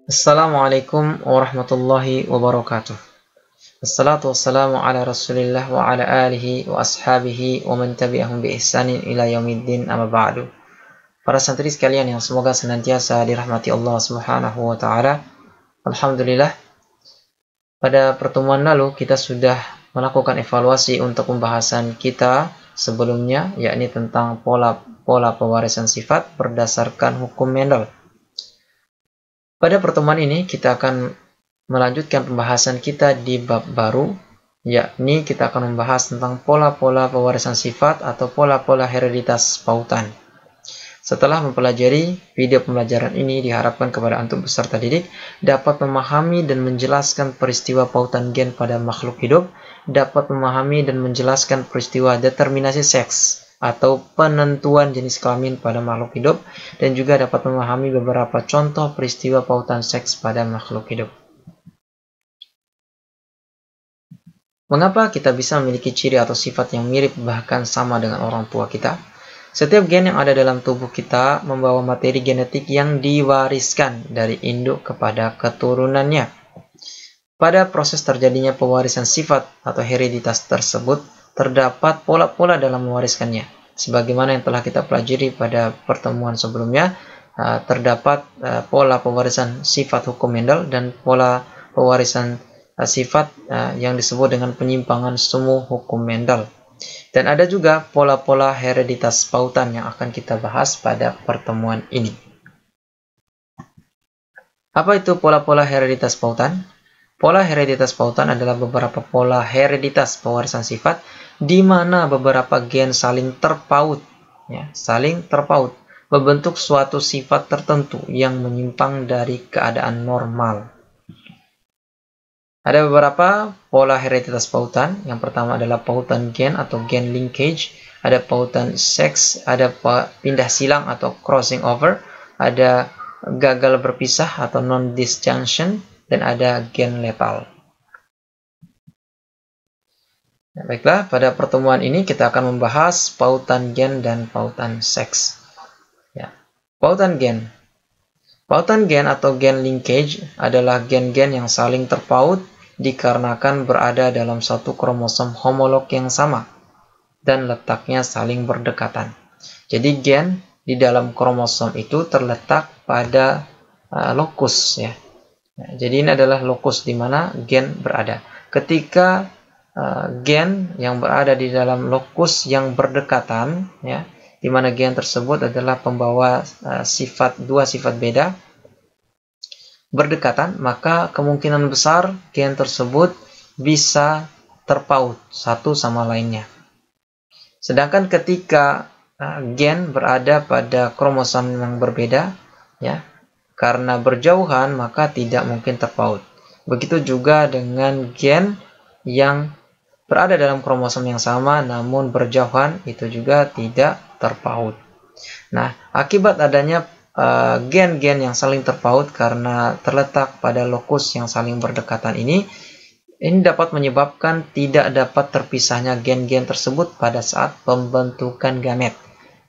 Assalamualaikum warahmatullahi wabarakatuh. Assalatu wassalamu ala rasulillah wa ala alihi wa ashabihi wa man tabi'ahum bi ihsanin ila yaumiddin amma ba'du. Para santri sekalian yang semoga senantiasa dirahmati Allah Subhanahu wa taala. Alhamdulillah, pada pertemuan lalu kita sudah melakukan evaluasi untuk pembahasan kita sebelumnya, yakni tentang pola pewarisan sifat berdasarkan hukum Mendel. Pada pertemuan ini kita akan melanjutkan pembahasan kita di bab baru, yakni kita akan membahas tentang pola-pola pewarisan sifat atau pola-pola hereditas pautan. Setelah mempelajari video pembelajaran ini, diharapkan kepada antum peserta didik dapat memahami dan menjelaskan peristiwa pautan gen pada makhluk hidup, dapat memahami dan menjelaskan peristiwa determinasi seks atau penentuan jenis kelamin pada makhluk hidup, dan juga dapat memahami beberapa contoh peristiwa pautan seks pada makhluk hidup. Mengapa kita bisa memiliki ciri atau sifat yang mirip bahkan sama dengan orang tua kita? Setiap gen yang ada dalam tubuh kita membawa materi genetik yang diwariskan dari induk kepada keturunannya. Pada proses terjadinya pewarisan sifat atau hereditas tersebut, terdapat pola-pola dalam mewariskannya. Sebagaimana yang telah kita pelajari pada pertemuan sebelumnya, terdapat pola pewarisan sifat hukum Mendel dan pola pewarisan sifat yang disebut dengan penyimpangan semu hukum Mendel. Dan ada juga pola-pola hereditas pautan yang akan kita bahas pada pertemuan ini. Apa itu pola-pola hereditas pautan? Pola hereditas pautan adalah beberapa pola hereditas pewarisan sifat di mana beberapa gen saling terpaut, membentuk suatu sifat tertentu yang menyimpang dari keadaan normal. Ada beberapa pola hereditas pautan. Yang pertama adalah pautan gen atau gen linkage, ada pautan seks, ada pindah silang atau crossing over, ada gagal berpisah atau non-disjunction, dan ada gen letal. Nah, baiklah, pada pertemuan ini kita akan membahas pautan gen dan pautan seks. Pautan gen. Pautan gen atau gen linkage adalah gen-gen yang saling terpaut dikarenakan berada dalam satu kromosom homolog yang sama dan letaknya saling berdekatan. Jadi gen di dalam kromosom itu terletak pada lokus, ya. Nah, jadi ini adalah lokus di mana gen berada. Ketika gen yang berada di dalam lokus yang berdekatan, ya, di mana gen tersebut adalah pembawa dua sifat beda berdekatan, maka kemungkinan besar gen tersebut bisa terpaut satu sama lainnya. Sedangkan ketika gen berada pada kromosom yang berbeda, ya, karena berjauhan maka tidak mungkin terpaut. Begitu juga dengan gen yang berada dalam kromosom yang sama namun berjauhan, itu juga tidak terpaut. Nah, akibat adanya gen-gen yang saling terpaut karena terletak pada lokus yang saling berdekatan ini dapat menyebabkan tidak dapat terpisahnya gen-gen tersebut pada saat pembentukan gamet.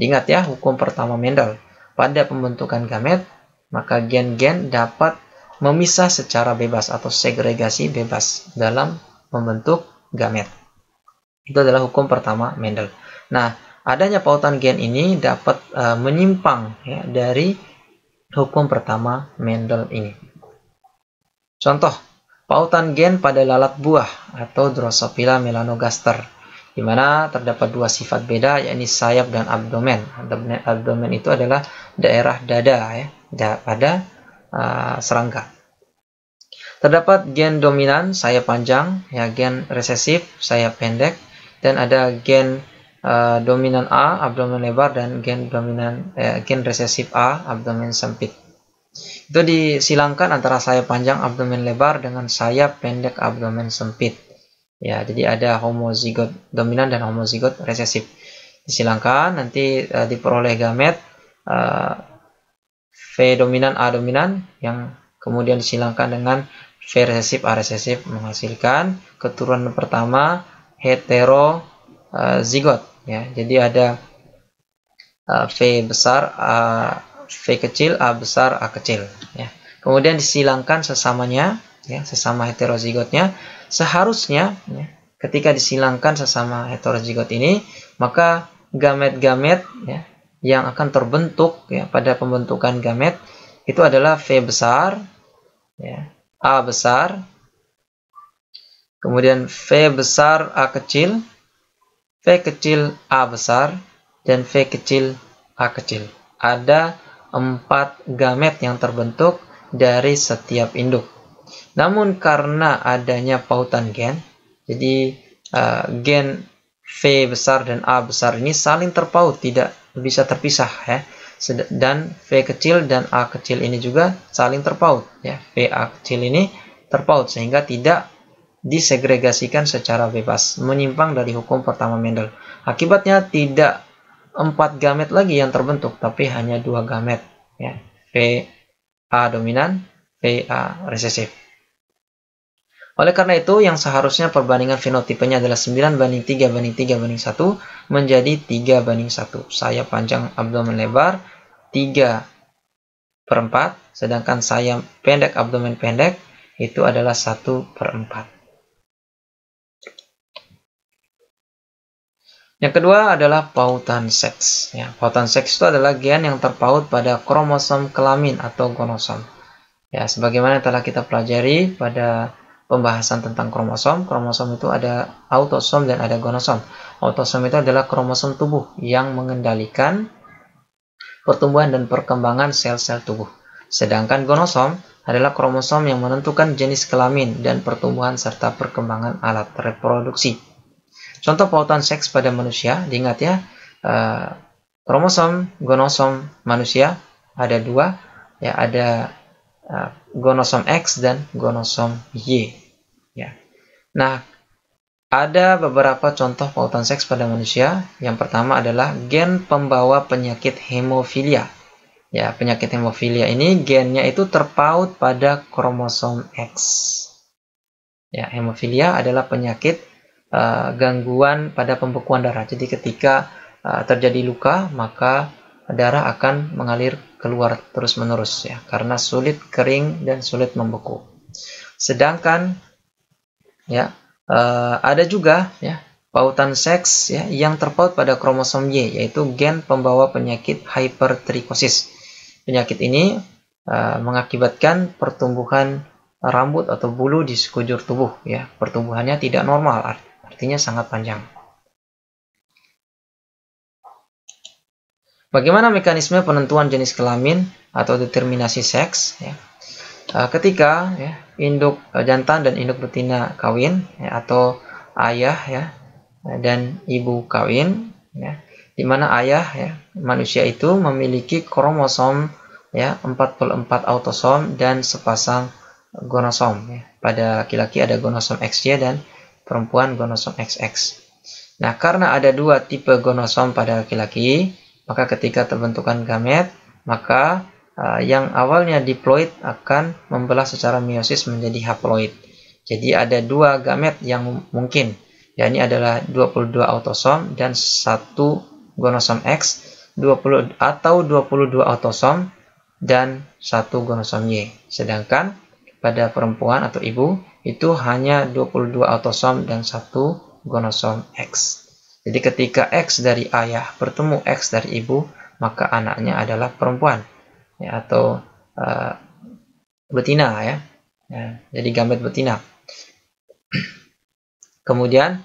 Ingat ya, hukum pertama Mendel. Pada pembentukan gamet, maka gen-gen dapat memisah secara bebas atau segregasi bebas dalam membentuk gamet. Itu adalah hukum pertama Mendel. Nah, adanya pautan gen ini dapat menyimpang, ya, dari hukum pertama Mendel ini. Contoh, pautan gen pada lalat buah atau Drosophila melanogaster, di mana terdapat dua sifat beda, yakni sayap dan abdomen. Abdomen itu adalah daerah dada, ya, pada serangga. Terdapat gen dominan sayap panjang, ya, gen resesif sayap pendek, dan ada gen dominan A abdomen lebar dan gen resesif A abdomen sempit. Itu disilangkan antara sayap panjang abdomen lebar dengan sayap pendek abdomen sempit. Ya, jadi ada homozigot dominan dan homozigot resesif. Disilangkan, nanti diperoleh gamet V dominan A dominan yang kemudian disilangkan dengan V resesif A resesif, menghasilkan keturunan pertama heterozigot, ya. Jadi ada V besar V kecil, A besar, A kecil, ya. kemudian disilangkan sesamanya, ya, sesama heterozigotnya. Seharusnya, ya, ketika disilangkan sesama heterozigot ini, maka gamet-gamet, ya, yang akan terbentuk, ya, pada pembentukan gamet itu adalah V besar, ya, A besar, kemudian V besar A kecil, V kecil A besar, dan V kecil A kecil. Ada 4 gamet yang terbentuk dari setiap induk. Namun karena adanya pautan gen, jadi gen V besar dan A besar ini saling terpaut, tidak bisa terpisah, ya. Dan V kecil dan A kecil ini juga saling terpaut, ya. V A kecil ini terpaut sehingga tidak disegregasikan secara bebas, menyimpang dari hukum pertama Mendel. Akibatnya tidak 4 gamet lagi yang terbentuk, tapi hanya 2 gamet, ya. V A dominan, V A resesif. Oleh karena itu, yang seharusnya perbandingan fenotipenya adalah 9:3:3:1 menjadi 3:1. Sayap panjang abdomen lebar 3/4, sedangkan sayap pendek abdomen pendek itu adalah 1/4. Yang kedua adalah pautan seks. Ya, pautan seks itu adalah gen yang terpaut pada kromosom kelamin atau gonosom. Ya, sebagaimana telah kita pelajari pada pembahasan tentang kromosom, kromosom itu ada autosom dan ada gonosom. Autosom itu adalah kromosom tubuh yang mengendalikan pertumbuhan dan perkembangan sel-sel tubuh. Sedangkan gonosom adalah kromosom yang menentukan jenis kelamin dan pertumbuhan serta perkembangan alat reproduksi. Contoh pautan seks pada manusia, diingat ya, kromosom gonosom manusia ada 2, ya, ada gonosom X dan gonosom Y. Ya. Nah, ada beberapa contoh pautan seks pada manusia. Yang pertama adalah gen pembawa penyakit hemofilia. Ya, penyakit hemofilia ini gennya itu terpaut pada kromosom X. Ya, hemofilia adalah penyakit gangguan pada pembekuan darah. Jadi ketika terjadi luka, maka darah akan mengalir keluar terus-menerus, ya, karena sulit kering dan sulit membeku. Sedangkan, ya, ada juga, ya, pautan seks, ya, yang terpaut pada kromosom Y, yaitu gen pembawa penyakit hypertrichosis. Penyakit ini mengakibatkan pertumbuhan rambut atau bulu di sekujur tubuh, ya. Pertumbuhannya tidak normal, artinya sangat panjang. Bagaimana mekanisme penentuan jenis kelamin atau determinasi seks? Ya. Ketika, ya, induk jantan dan induk betina kawin, ya, atau ayah, ya, dan ibu kawin, ya, di mana ayah, ya, manusia itu memiliki kromosom, ya, 44 autosom dan sepasang gonosom. Ya. Pada laki-laki ada gonosom XY dan perempuan gonosom XX. Nah, karena ada 2 tipe gonosom pada laki-laki, maka ketika terbentukan gamet, maka yang awalnya diploid akan membelah secara meiosis menjadi haploid. Jadi ada 2 gamet yang mungkin, yakni adalah 22 autosom dan 1 gonosom X, 22 autosom dan 1 gonosom Y. Sedangkan pada perempuan atau ibu itu hanya 22 autosom dan 1 gonosom X. Jadi ketika X dari ayah bertemu X dari ibu, maka anaknya adalah perempuan, ya, atau betina, ya. Ya, jadi gamet betina. Kemudian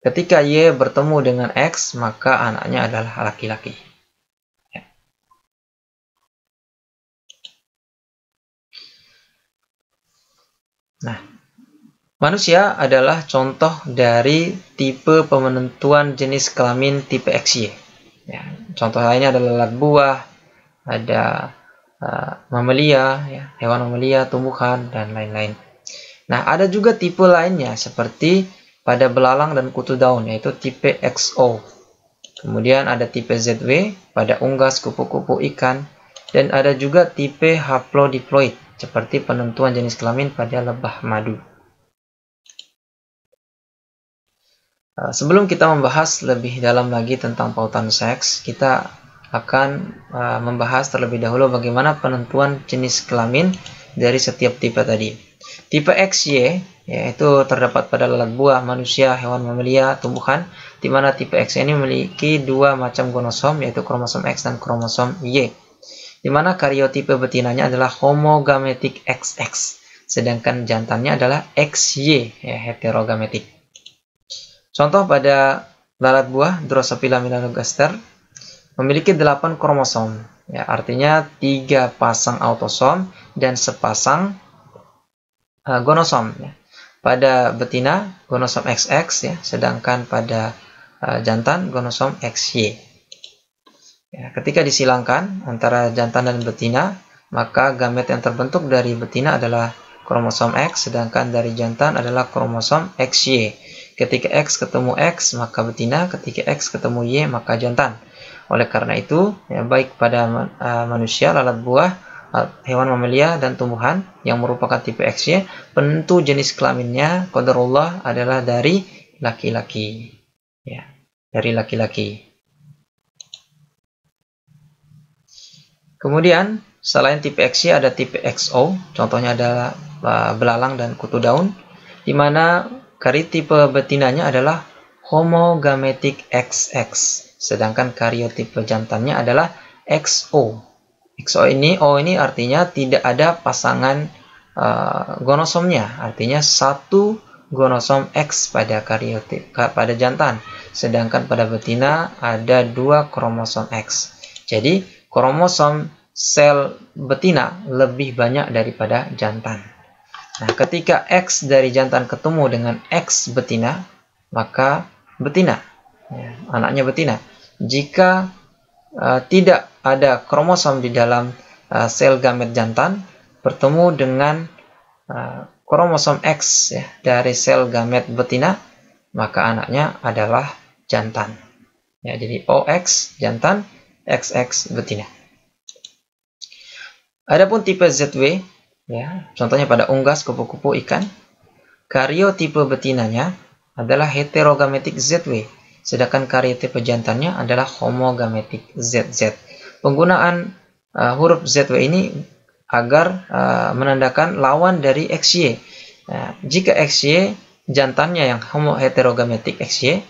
ketika Y bertemu dengan X, maka anaknya adalah laki-laki. Ya. Nah, manusia adalah contoh dari tipe penentuan jenis kelamin tipe XY. Ya, contoh lainnya adalah lalat buah, ada mamalia, ya, hewan mamalia, tumbuhan, dan lain-lain. Nah, ada juga tipe lainnya seperti pada belalang dan kutu daun, yaitu tipe XO. Kemudian ada tipe ZW pada unggas, kupu-kupu, ikan, dan ada juga tipe haplodiploid seperti penentuan jenis kelamin pada lebah madu. Sebelum kita membahas lebih dalam lagi tentang pautan seks, kita akan membahas terlebih dahulu bagaimana penentuan jenis kelamin dari setiap tipe tadi. Tipe XY yaitu terdapat pada lalat buah, manusia, hewan mamalia, tumbuhan, di mana tipe X ini memiliki dua macam kromosom yaitu kromosom X dan kromosom Y. Di mana karyotipe betinanya adalah homogametik XX, sedangkan jantannya adalah XY, ya, heterogametik. Contoh pada lalat buah Drosophila melanogaster memiliki 8 kromosom, ya, artinya 3 pasang autosom dan sepasang gonosom. Ya. Pada betina gonosom XX, ya, sedangkan pada jantan gonosom XY. Ya, ketika disilangkan antara jantan dan betina, maka gamet yang terbentuk dari betina adalah kromosom X, sedangkan dari jantan adalah kromosom XY. Ketika X ketemu X, maka betina, ketika X ketemu Y, maka jantan. Oleh karena itu, ya, baik pada manusia, lalat buah, hewan mamalia, dan tumbuhan yang merupakan tipe XY, penentu jenis kelaminnya, qadarullah, adalah dari laki-laki. Ya, dari laki-laki. Kemudian, selain tipe XY ada tipe XO, contohnya adalah belalang dan kutu daun, di mana karyotipe betinanya adalah homogametik XX, sedangkan karyotipe jantannya adalah XO. XO ini, O ini artinya tidak ada pasangan gonosomnya, artinya satu gonosom X pada pada jantan, sedangkan pada betina ada 2 kromosom X. Jadi kromosom sel betina lebih banyak daripada jantan. Nah, ketika X dari jantan ketemu dengan X betina, maka betina, ya, anaknya betina. Jika tidak ada kromosom di dalam sel gamet jantan bertemu dengan kromosom X, ya, dari sel gamet betina, maka anaknya adalah jantan. Ya, jadi OX jantan, XX betina. Adapun tipe ZW, ya, contohnya pada unggas, kupu-kupu, ikan, karyotipe betinanya adalah heterogametik ZW, sedangkan karyotipe jantannya adalah homogametik ZZ. Penggunaan huruf ZW ini agar menandakan lawan dari XY. Jika XY jantannya yang heterogametik XY,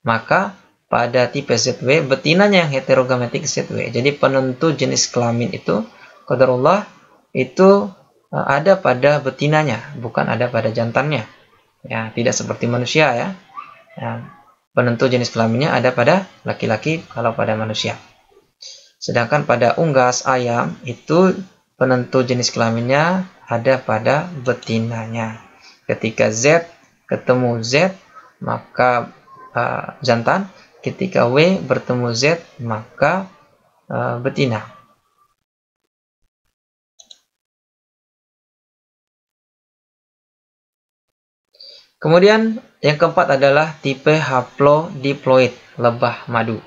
maka pada tipe ZW betinanya yang heterogametik ZW. Jadi penentu jenis kelamin itu qadarullah itu ada pada betinanya, bukan ada pada jantannya. Ya, tidak seperti manusia, ya. Ya, penentu jenis kelaminnya ada pada laki-laki kalau pada manusia. Sedangkan pada unggas, ayam, itu penentu jenis kelaminnya ada pada betinanya. Ketika Z ketemu Z, maka jantan. Ketika W bertemu Z, maka betina. Kemudian yang keempat adalah tipe haplodiploid, lebah madu.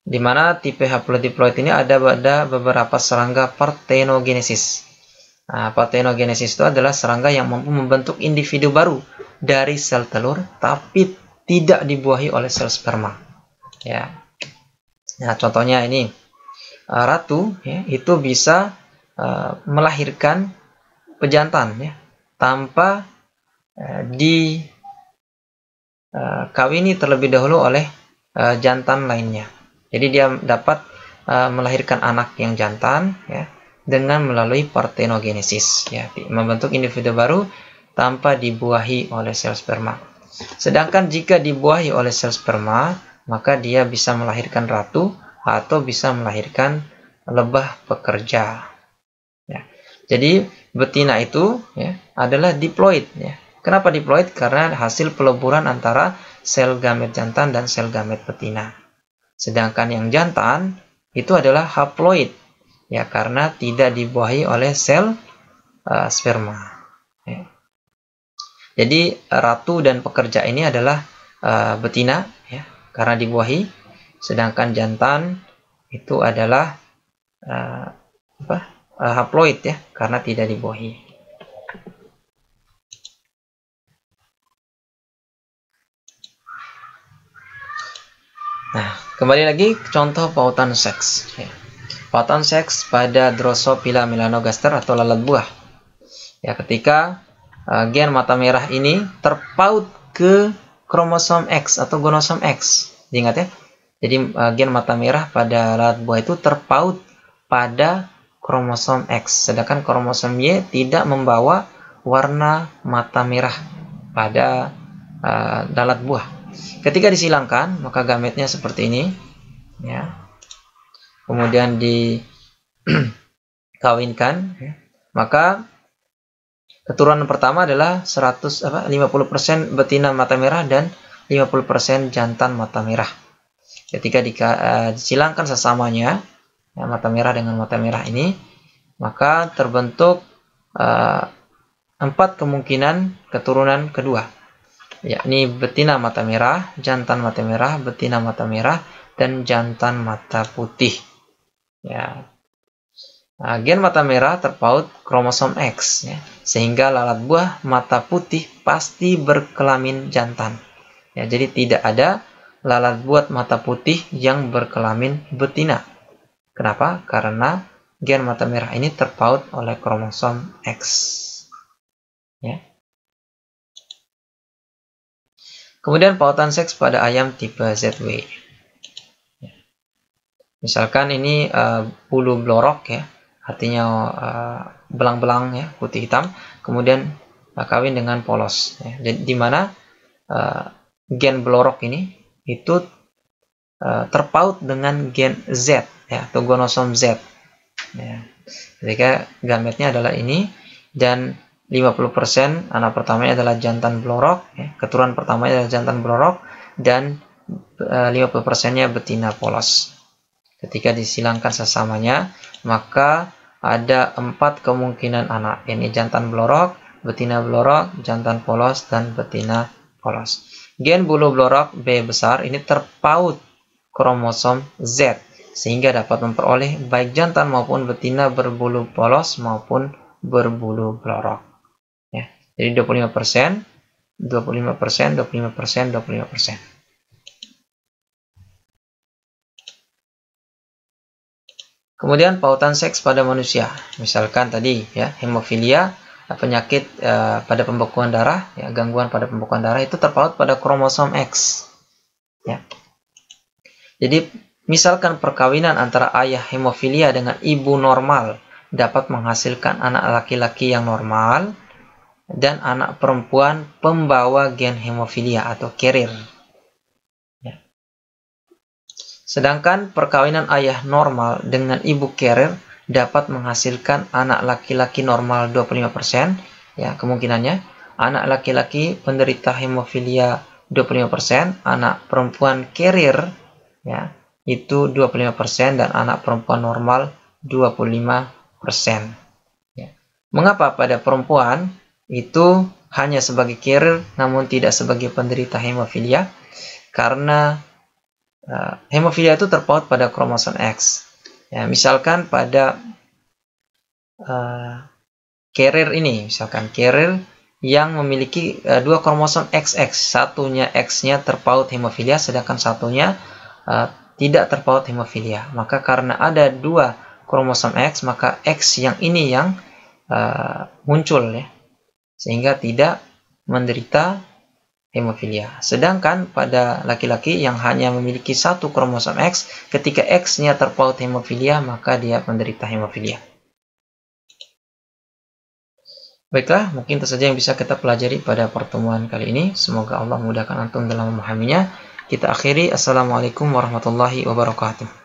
Di mana tipe haplodiploid ini ada pada beberapa serangga parthenogenesis. Nah, parthenogenesis itu adalah serangga yang mampu membentuk individu baru dari sel telur, tapi tidak dibuahi oleh sel sperma. Ya. Nah, contohnya ini ratu, ya, itu bisa melahirkan pejantan, ya, tanpa dikawini terlebih dahulu oleh jantan lainnya. Jadi dia dapat melahirkan anak yang jantan, ya, dengan melalui parthenogenesis, ya, membentuk individu baru tanpa dibuahi oleh sel sperma. Sedangkan jika dibuahi oleh sel sperma, maka dia bisa melahirkan ratu atau bisa melahirkan lebah pekerja. Ya. Jadi betina itu, ya, adalah diploid, ya. Kenapa diploid? Karena hasil peleburan antara sel gamet jantan dan sel gamet betina. Sedangkan yang jantan itu adalah haploid, ya, karena tidak dibuahi oleh sel sperma. Ya. Jadi ratu dan pekerja ini adalah betina, ya, karena dibuahi, sedangkan jantan itu adalah haploid, ya, karena tidak dibuahi. Nah, Kembali lagi contoh pautan seks. Ya. Pautan seks pada Drosophila melanogaster atau lalat buah. Ya, ketika gen mata merah ini terpaut ke kromosom X atau gonosom X. Diingat ya. Jadi gen mata merah pada lalat buah itu terpaut pada kromosom X, sedangkan kromosom Y tidak membawa warna mata merah pada lalat buah. Ketika disilangkan, maka gametnya seperti ini, ya. Kemudian dikawinkan, ya. Maka keturunan pertama adalah 50% betina mata merah dan 50% jantan mata merah. Ketika disilangkan sesamanya, ya, mata merah dengan mata merah ini, maka terbentuk 4 kemungkinan keturunan kedua, yakni betina mata merah, jantan mata merah, betina mata merah, dan jantan mata putih. Ya. Nah, gen mata merah terpaut kromosom X, ya, sehingga lalat buah mata putih pasti berkelamin jantan. Ya, jadi tidak ada lalat buah mata putih yang berkelamin betina. Kenapa? Karena gen mata merah ini terpaut oleh kromosom X. Ya. Kemudian pautan seks pada ayam tipe ZW. Ya. Misalkan ini bulu blorok, ya, artinya belang-belang, ya, putih hitam, kemudian kawin dengan polos. Ya. Jadi di mana gen blorok ini itu terpaut dengan gen Z, ya, atau gonosom Z. Ya. Ketika gametnya adalah ini, dan 50% anak pertamanya adalah jantan blorok, ya, keturunan pertamanya adalah jantan blorok, dan 50%-nya betina polos. Ketika disilangkan sesamanya, maka ada 4 kemungkinan anak, ini jantan blorok, betina blorok, jantan polos, dan betina polos. Gen bulu blorok B besar ini terpaut kromosom Z, sehingga dapat memperoleh baik jantan maupun betina berbulu polos maupun berbulu blorok. Ya, jadi 25%, 25%, 25%, 25%. Kemudian pautan seks pada manusia, misalkan tadi, ya, hemofilia, penyakit pada pembekuan darah, ya, gangguan pada pembekuan darah itu terpaut pada kromosom X. Ya. Jadi misalkan perkawinan antara ayah hemofilia dengan ibu normal dapat menghasilkan anak laki-laki yang normal dan anak perempuan pembawa gen hemofilia atau carrier. Ya. Sedangkan perkawinan ayah normal dengan ibu carrier dapat menghasilkan anak laki-laki normal 25%, ya, kemungkinannya. Anak laki-laki penderita hemofilia 25%, anak perempuan carrier, ya, itu 25%, dan anak perempuan normal 25%. Ya. Mengapa pada perempuan itu hanya sebagai carrier namun tidak sebagai penderita hemofilia? Karena hemofilia itu terpaut pada kromosom X. Ya, misalkan pada carrier ini, misalkan carrier yang memiliki 2 kromosom XX, satunya X-nya terpaut hemofilia, sedangkan satunya tidak terpaut hemofilia. Maka karena ada 2 kromosom X, maka X yang ini yang muncul, ya, sehingga tidak menderita hemofilia. Sedangkan pada laki-laki yang hanya memiliki 1 kromosom X, ketika X-nya terpaut hemofilia, maka dia menderita hemofilia. Baiklah, mungkin itu saja yang bisa kita pelajari pada pertemuan kali ini. Semoga Allah memudahkan antum dalam memahaminya. Kita akhiri. Assalamualaikum warahmatullahi wabarakatuh.